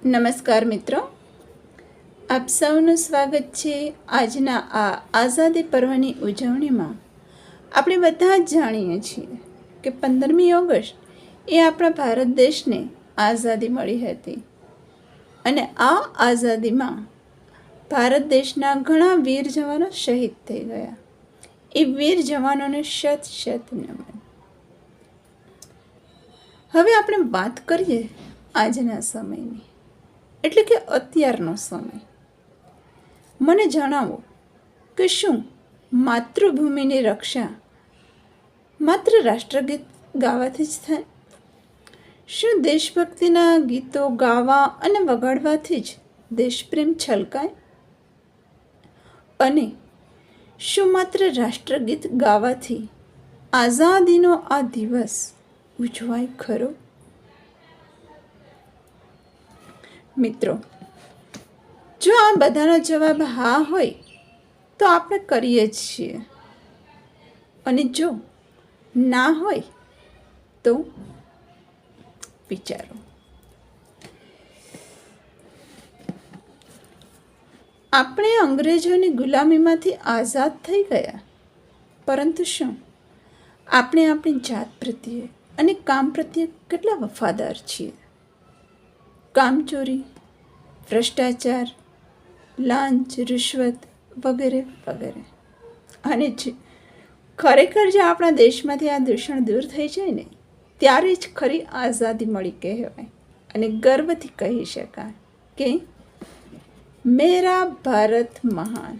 નમસ્કાર મિત્રો, આપ સૌનું સ્વાગત છે આજના આ આઝાદી પર્વની ઉજવણીમાં. આપણે બધા જ જાણીએ છીએ કે 15મી ઓગસ્ટ એ આપણા ભારત દેશને આઝાદી મળી હતી અને આ આઝાદીમાં ભારત દેશના ઘણા વીર જવાનો શહીદ થઈ ગયા. એ વીર જવાનોને શત શત નમન. હવે આપણે વાત કરીએ આજના સમયની, એટલે કે અત્યારનો સમય. મને જણાવો કે શું માતૃભૂમિની રક્ષા માત્ર રાષ્ટ્રગીત ગાવાથી જ થાય? શું દેશભક્તિના ગીતો ગાવા અને વગાડવાથી જ દેશપ્રેમ છલકાય? અને શું માત્ર રાષ્ટ્રગીત ગાવાથી આઝાદીનો આ દિવસ ઉજવાય ખરો? મિત્રો, જો આ બધાનો જવાબ હા હોય તો આપણે કરીએ જ છીએ, અને જો ના હોય તો વિચારો. આપણે અંગ્રેજોની ગુલામીમાંથી આઝાદ થઈ ગયા, પરંતુ શું આપણે આપણી જાત પ્રત્યે અને કામ પ્રત્યે કેટલા વફાદાર છીએ? કામચોરી, ભ્રષ્ટાચાર, લાંચ, રિશ્વત વગેરે વગેરે. અને ખરેખર જે આપણા દેશમાંથી આ દૂષણ દૂર થઈ જાય ને, ત્યારે જ ખરી આઝાદી મળી કહેવાય અને ગર્વથી કહી શકાય કે મેરા ભારત મહાન.